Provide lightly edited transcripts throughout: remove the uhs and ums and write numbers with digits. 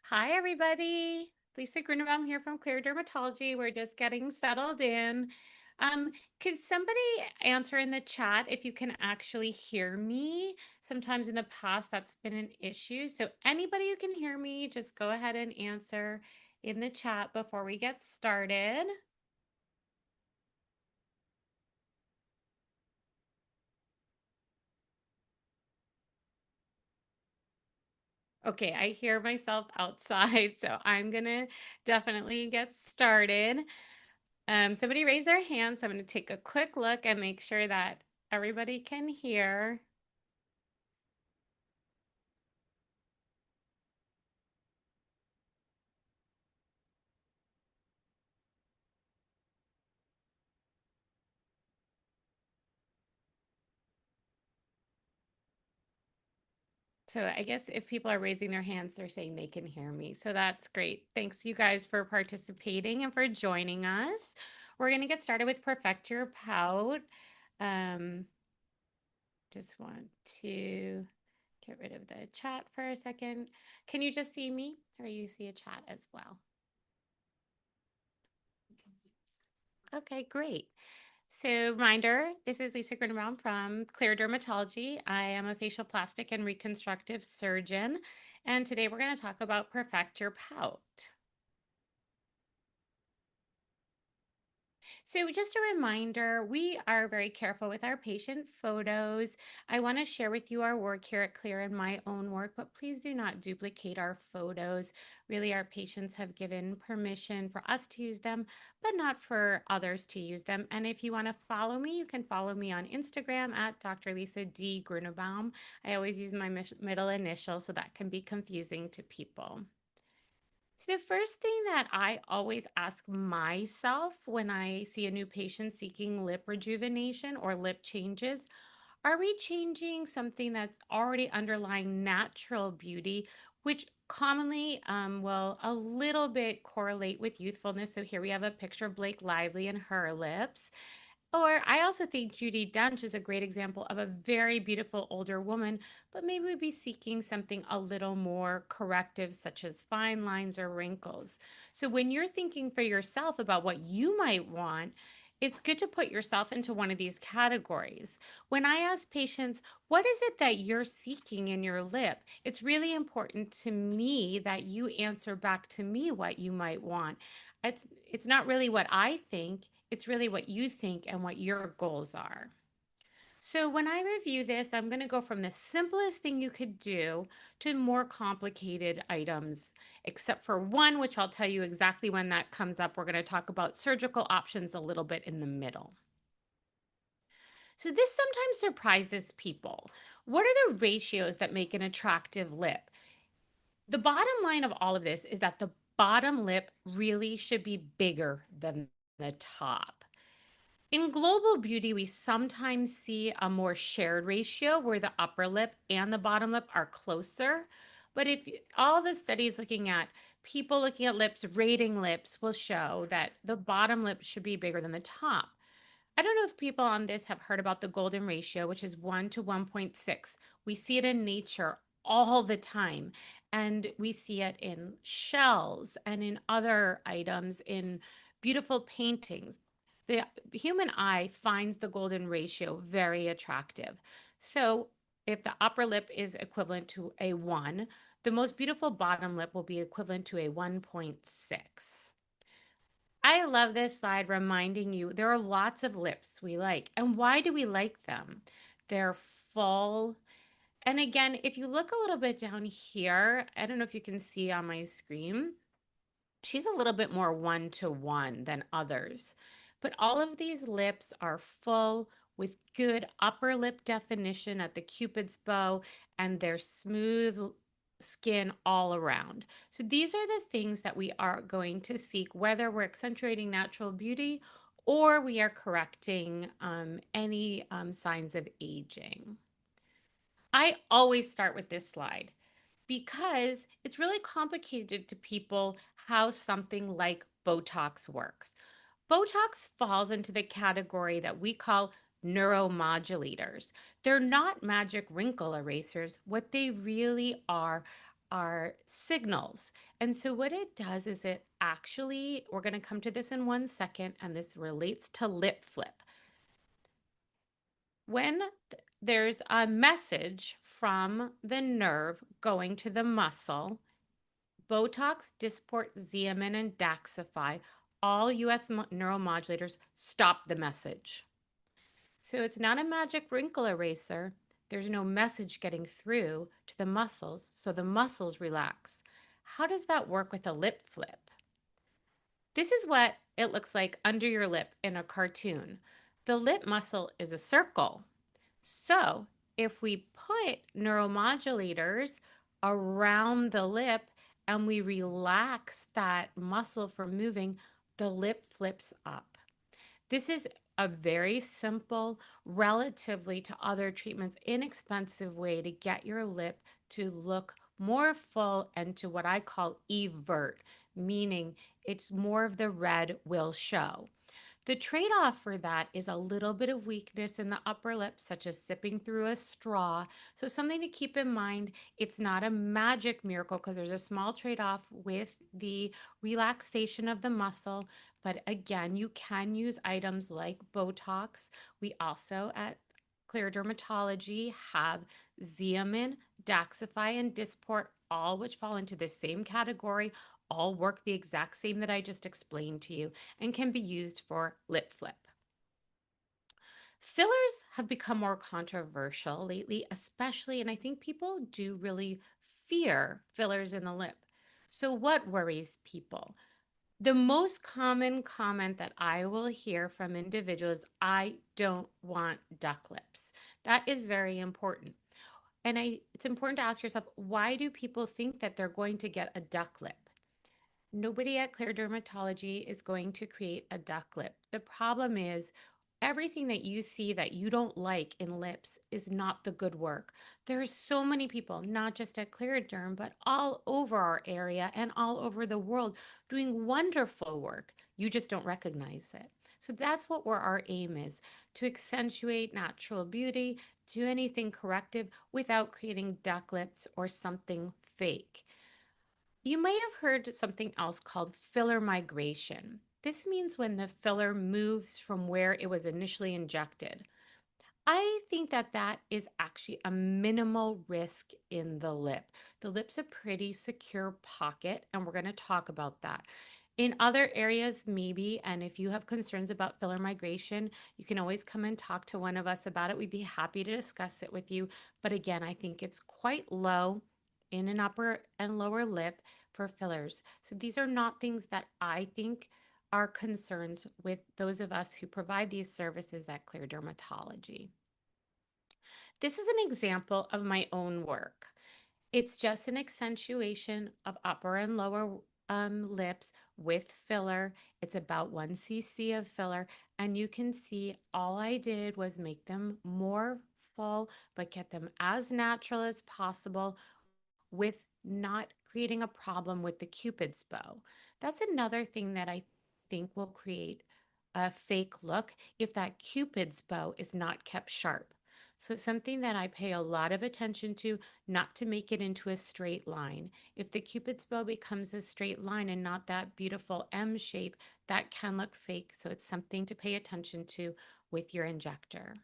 Hi, everybody. Lisa Grunewald here from Clear Dermatology. We're just getting settled in. Um, could somebody answer in the chat if you can actually hear me? Sometimes in the past that's been an issue. So anybody who can hear me, just go ahead and answer in the chat before we get started. Okay, I hear myself outside, so I'm gonna definitely get started. Somebody raise their hand, so I'm going to take a quick look and make sure that everybody can hear. So I guess if people are raising their hands, they're saying they can hear me. So that's great. Thanks you guys for participating and for joining us. We're going to get started with Perfect Your Pout. Um, just want to get rid of the chat for a second. Can you just see me or you see a chat as well? Okay, great. So, reminder, this is Lisa Grunbaum from Clear Dermatology. I am a facial plastic and reconstructive surgeon, and today we're going to talk about Perfect Your Pout. So, just a reminder, we are very careful with our patient photos. I want to share with you our work here at Clear and my own work, but please do not duplicate our photos. Really, our patients have given permission for us to use them, but not for others to use them. And if you want to follow me, you can follow me on Instagram at Dr. Lisa D. Grunebaum. I always use my middle initial, so that can be confusing to people. So, the first thing that I always ask myself when I see a new patient seeking lip rejuvenation or lip changes, are we changing something that's already underlying natural beauty, which commonly will a little bit correlate with youthfulness? So, here we have a picture of Blake Lively and her lips. Or I also think Judy Dench is a great example of a very beautiful older woman, but maybe we'd be seeking something a little more corrective, such as fine lines or wrinkles. So when you're thinking for yourself about what you might want, it's good to put yourself into one of these categories. When I ask patients, what is it that you're seeking in your lip? It's really important to me that you answer back to me what you might want. It's not really what I think, it's really what you think and what your goals are. So when I review this, I'm going to go from the simplest thing you could do to more complicated items, except for one, which I'll tell you exactly when that comes up. We're going to talk about surgical options a little bit in the middle. So this sometimes surprises people. What are the ratios that make an attractive lip? The bottom line of all of this is that the bottom lip really should be bigger than the top. In global beauty, we sometimes see a more shared ratio where the upper lip and the bottom lip are closer. But if all the studies looking at people looking at lips, rating lips, will show that the bottom lip should be bigger than the top. I don't know if people on this have heard about the golden ratio, which is 1 to 1.6. We see it in nature all the time, and we see it in shells and in other items, in beautiful paintings. The human eye finds the golden ratio very attractive. So, if the upper lip is equivalent to a 1, the most beautiful bottom lip will be equivalent to a 1.6. I love this slide reminding you there are lots of lips we like. And why do we like them? They're full. And again, if you look a little bit down here, I don't know if you can see on my screen, she's a little bit more one to one than others. But all of these lips are full with good upper lip definition at the cupid's bow, and they're smooth skin all around. So these are the things that we are going to seek, whether we're accentuating natural beauty or we are correcting any signs of aging. I always start with this slide because it's really complicated to people how something like Botox works. Botox falls into the category that we call neuromodulators. They're not magic wrinkle erasers. What they really are signals. And so what it does is it actually, we're going to come to this in 1 second, and this relates to lip flip. When there's a message from the nerve going to the muscle, Botox, Dysport, Xeomin, and Daxxify, all US neuromodulators, stop the message. So it's not a magic wrinkle eraser. There's no message getting through to the muscles, so the muscles relax. How does that work with a lip flip? This is what it looks like under your lip in a cartoon. The lip muscle is a circle. So if we put neuromodulators around the lip and we relax that muscle from moving, the lip flips up. This is a very simple, relatively to other treatments, inexpensive way to get your lip to look more full and to what I call evert, meaning it's more of the red will show. The trade off for that is a little bit of weakness in the upper lip, such as sipping through a straw. So, something to keep in mind, it's not a magic miracle because there's a small trade off with the relaxation of the muscle. But again, you can use items like Botox. We also at Clear Dermatology have Xeomin, Daxxify, and Dysport, all which fall into the same category, all work the exact same that I just explained to you and can be used for lip flip. Fillers have become more controversial lately, especially, and I think people do really fear fillers in the lip. So, what worries people? The most common comment that I will hear from individuals, I don't want duck lips. That is very important. And it's important to ask yourself, why do people think that they're going to get a duck lip? Nobody at Clear Dermatology is going to create a duck lip. The problem is everything that you see that you don't like in lips is not the good work. There's so many people, not just at Clear Derm, but all over our area and all over the world doing wonderful work. You just don't recognize it. So that's what our aim is, to accentuate natural beauty, do anything corrective without creating duck lips or something fake. You may have heard something else called filler migration. This means when the filler moves from where it was initially injected. I think that that is actually a minimal risk in the lip. The lip's a pretty secure pocket, and we're going to talk about that. In other areas, maybe, and if you have concerns about filler migration, you can always come and talk to one of us about it. We'd be happy to discuss it with you. But again, I think it's quite low in an upper and lower lip for fillers. So these are not things that I think are concerns with those of us who provide these services at Clear Dermatology. This is an example of my own work. It's just an accentuation of upper and lower lips with filler. It's about 1 cc of filler. And you can see all I did was make them more full, but get them as natural as possible with not creating a problem with the Cupid's bow. That's another thing that I think will create a fake look if that Cupid's bow is not kept sharp. So it's something that I pay a lot of attention to, not to make it into a straight line. If the Cupid's bow becomes a straight line and not that beautiful M shape, that can look fake. So it's something to pay attention to with your injector.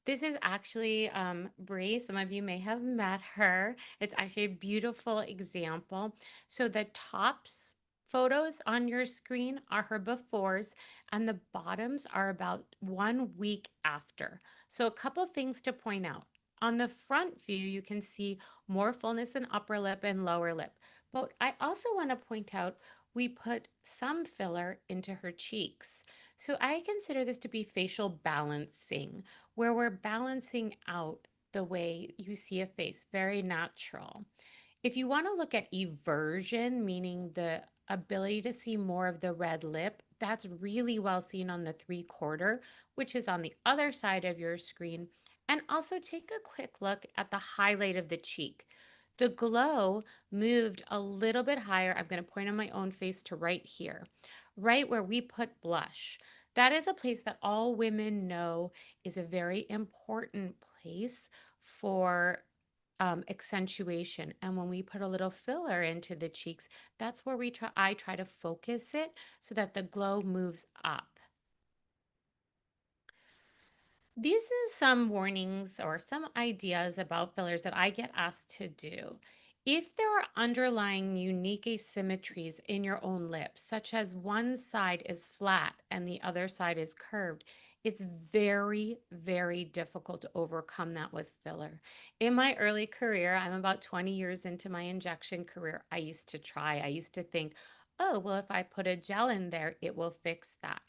This is actually Bree. Some of you may have met her. It's actually a beautiful example. So the tops photos on your screen are her befores, and the bottoms are about 1 week after. So a couple things to point out. On the front view, you can see more fullness in upper lip and lower lip. But I also want to point out we put some filler into her cheeks. So I consider this to be facial balancing, where we're balancing out the way you see a face, very natural. If you want to look at eversion, meaning the ability to see more of the red lip, that's really well seen on the 3/4, which is on the other side of your screen. And also take a quick look at the highlight of the cheek. The glow moved a little bit higher. I'm going to point on my own face to right here, right where we put blush. That is a place that all women know is a very important place for accentuation. And when we put a little filler into the cheeks, that's where I try to focus it so that the glow moves up. These are some warnings or some ideas about fillers that I get asked to do. If there are underlying unique asymmetries in your own lips, such as one side is flat and the other side is curved, it's very, very difficult to overcome that with filler. In my early career, I'm about 20 years into my injection career, I used to think, oh, well, if I put a gel in there, it will fix that.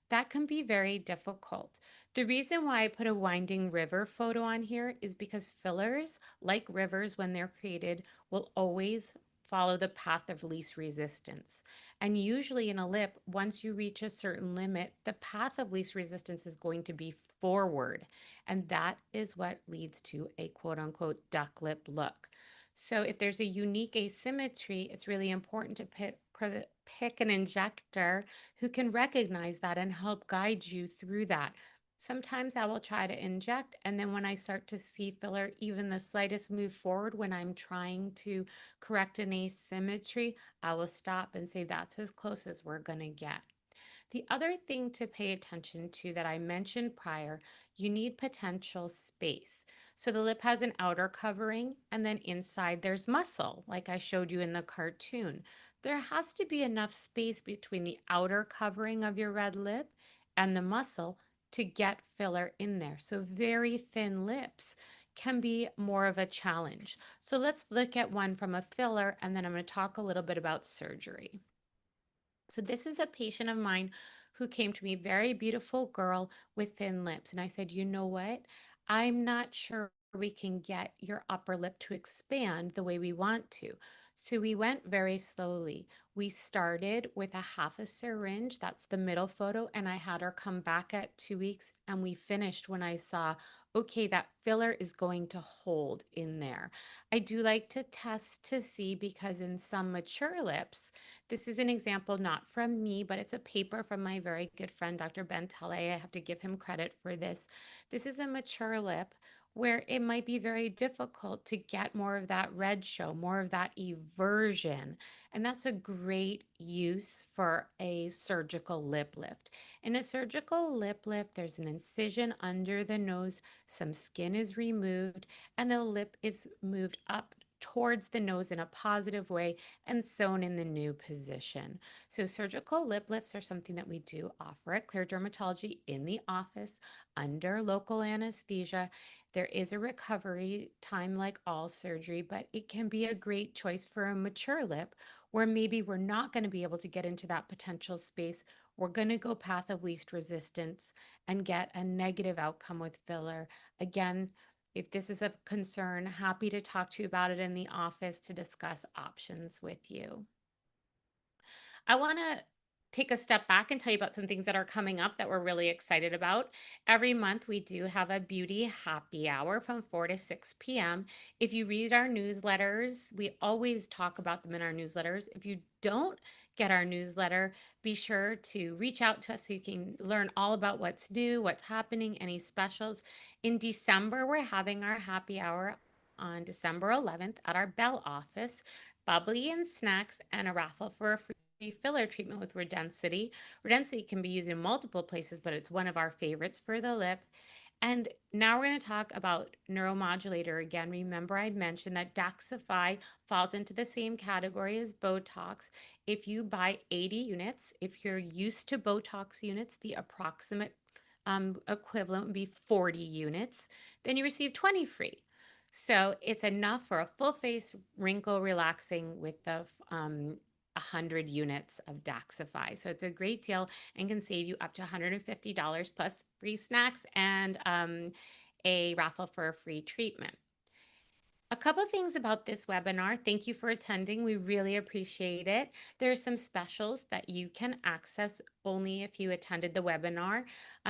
That can be very difficult. The reason why I put a winding river photo on here is because fillers, like rivers when they're created, will always follow the path of least resistance. And usually in a lip, once you reach a certain limit, the path of least resistance is going to be forward. And that is what leads to a quote unquote duck lip look. So if there's a unique asymmetry, it's really important to pick an injector who can recognize that and help guide you through that. Sometimes I will try to inject, and then when I start to see filler, even the slightest move forward when I'm trying to correct an asymmetry, I will stop and say that's as close as we're going to get. The other thing to pay attention to that I mentioned prior, you need potential space. So the lip has an outer covering, and then inside there's muscle, like I showed you in the cartoon. There has to be enough space between the outer covering of your red lip and the muscle to get filler in there. So very thin lips can be more of a challenge. So let's look at one from a filler, and then I'm going to talk a little bit about surgery. So this is a patient of mine who came to me, very beautiful girl with thin lips. And I said, you know what? I'm not sure we can get your upper lip to expand the way we want to. So we went very slowly. We started with a half a syringe. That's the middle photo. And I had her come back at 2 weeks. And we finished when I saw, okay, that filler is going to hold in there. I do like to test to see because in some mature lips, this is an example not from me, but it's a paper from my very good friend, Dr. Ben Tele. I have to give him credit for this. This is a mature lip where it might be very difficult to get more of that red show, more of that eversion. And that's a great use for a surgical lip lift. In a surgical lip lift, there's an incision under the nose, some skin is removed, and the lip is moved up towards the nose in a positive way and sewn in the new position. So surgical lip lifts are something that we do offer at Clear Dermatology in the office under local anesthesia. There is a recovery time like all surgery, but it can be a great choice for a mature lip where maybe we're not going to be able to get into that potential space. We're going to go path of least resistance and get a negative outcome with filler. Again, if this is a concern, happy to talk to you about it in the office to discuss options with you. I want to take a step back and tell you about some things that are coming up that we're really excited about. Every month, we do have a beauty happy hour from 4 to 6 p.m. If you read our newsletters, we always talk about them in our newsletters. If you don't get our newsletter, be sure to reach out to us so you can learn all about what's new, what's happening, any specials. In December, we're having our happy hour on December 11th at our Bell office. Bubbly and snacks and a raffle for a free filler treatment with Redensity. Redensity can be used in multiple places, but it's one of our favorites for the lip. And now we're going to talk about neuromodulator again. Remember, I mentioned that Daxxify falls into the same category as Botox. If you buy 80 units, if you're used to Botox units, the approximate equivalent would be 40 units, then you receive 20 free. So it's enough for a full face wrinkle relaxing with the 100 units of Daxxify. So it's a great deal and can save you up to $150 plus free snacks and a raffle for a free treatment. A couple things about this webinar. Thank you for attending. We really appreciate it. There are some specials that you can access only if you attended the webinar.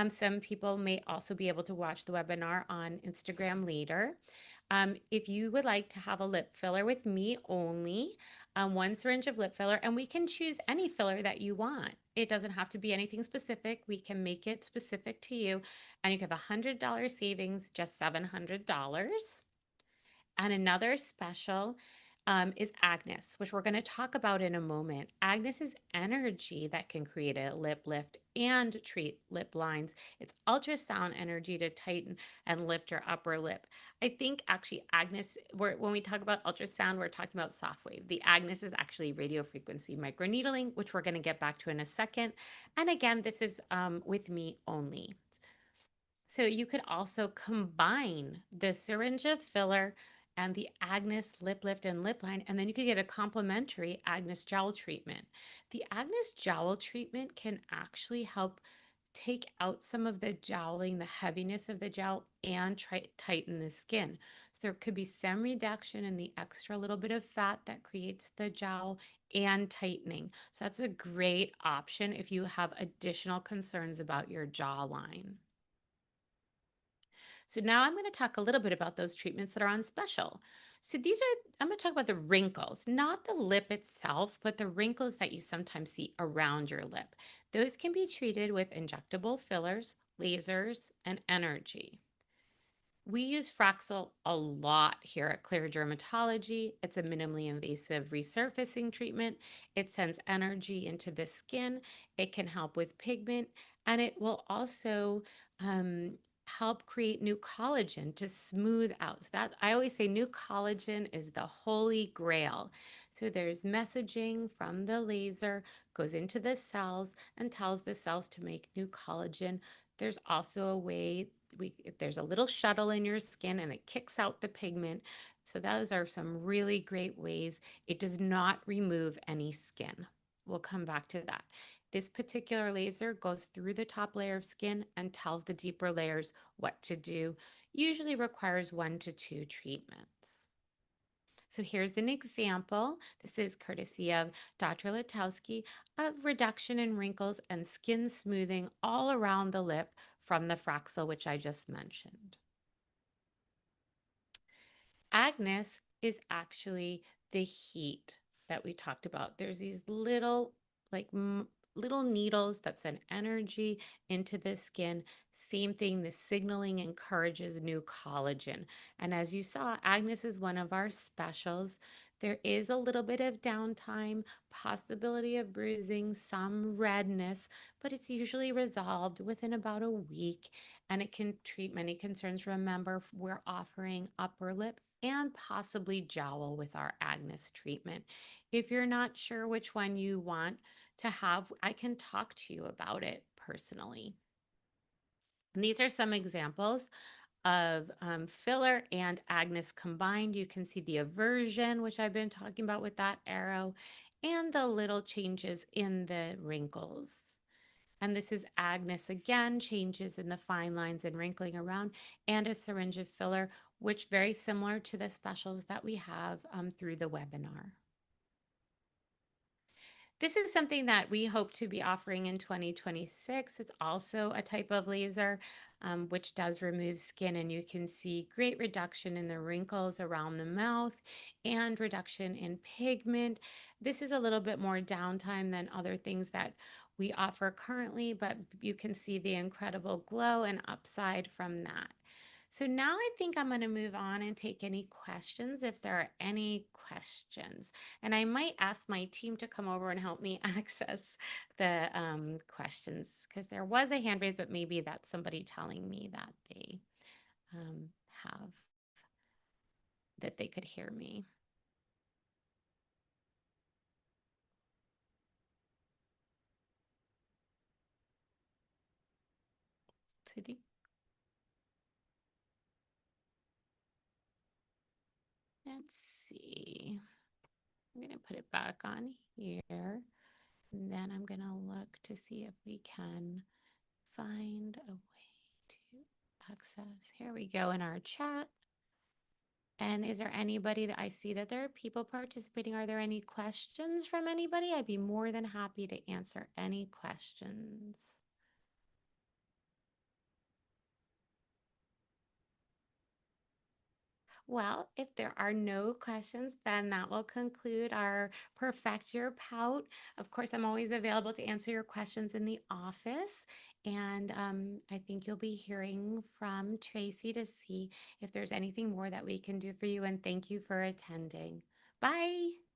Some people may also be able to watch the webinar on Instagram later. If you would like to have a lip filler with me only, one syringe of lip filler, and we can choose any filler that you want. It doesn't have to be anything specific. We can make it specific to you, and you have $100 savings, just $700. And another special is Agnes, which we're going to talk about in a moment. Agnes is energy that can create a lip lift and treat lip lines. It's ultrasound energy to tighten and lift your upper lip. I think actually Agnes, when we talk about ultrasound, we're talking about soft wave. The Agnes is actually radio frequency microneedling, which we're going to get back to in a second. And again, this is with me only. So you could also combine the syringe of filler and the Agnes lip lift and lip line, and then you could get a complimentary Agnes jowl treatment. The Agnes jowl treatment can actually help take out some of the jowling, the heaviness of the jowl, and tighten the skin. So there could be some reduction in the extra little bit of fat that creates the jowl and tightening. So that's a great option if you have additional concerns about your jawline. So now I'm going to talk a little bit about those treatments that are on special. So I'm going to talk about the wrinkles, not the lip itself, but the wrinkles that you sometimes see around your lip. Those can be treated with injectable fillers, lasers, and energy. We use Fraxel a lot here at Clear Dermatology. It's a minimally invasive resurfacing treatment. It sends energy into the skin. It can help with pigment, and it will also help create new collagen to smooth out. So that I always say new collagen is the holy grail. So there's messaging from the laser, goes into the cells and tells the cells to make new collagen. There's also a way there's a little shuttle in your skin and it kicks out the pigment. So those are some really great ways. It does not remove any skin. We'll come back to that. This particular laser goes through the top layer of skin and tells the deeper layers what to do. Usually requires 1 to 2 treatments. So here's an example. This is courtesy of Dr. Latowski of reduction in wrinkles and skin smoothing all around the lip from the Fraxel, which I just mentioned. Agnes is actually the heat that we talked about. There's these little, like, little needles that send energy into the skin. Same thing, the signaling encourages new collagen. And as you saw, Agnes is one of our specials. There is a little bit of downtime, possibility of bruising, some redness, but it's usually resolved within about a week and it can treat many concerns. Remember, we're offering upper lip and possibly jowl with our Agnes treatment. If you're not sure which one you want to have, I can talk to you about it personally. And these are some examples of filler and Agnes combined. You can see the aversion, which I've been talking about with that arrow, and the little changes in the wrinkles. And this is Agnes again, changes in the fine lines and wrinkling around, and a syringe of filler, which very similar to the specials that we have through the webinar. This is something that we hope to be offering in 2026. It's also a type of laser which does remove skin, and you can see great reduction in the wrinkles around the mouth and reduction in pigment. This is a little bit more downtime than other things that we offer currently, but you can see the incredible glow and upside from that. So now I think I'm going to move on and take any questions if there are any questions. And I might ask my team to come over and help me access the questions because there was a hand raised, but maybe that's somebody telling me that they have, that they could hear me. So let's see. I'm going to put it back on here. And then I'm going to look to see if we can find a way to access. Here we go in our chat. And is there anybody that I see that there are people participating? Are there any questions from anybody? I'd be more than happy to answer any questions. Well, if there are no questions, then that will conclude our Perfect Your Pout. Of course, I'm always available to answer your questions in the office. And I think you'll be hearing from Tracy to see if there's anything more that we can do for you. And thank you for attending. Bye.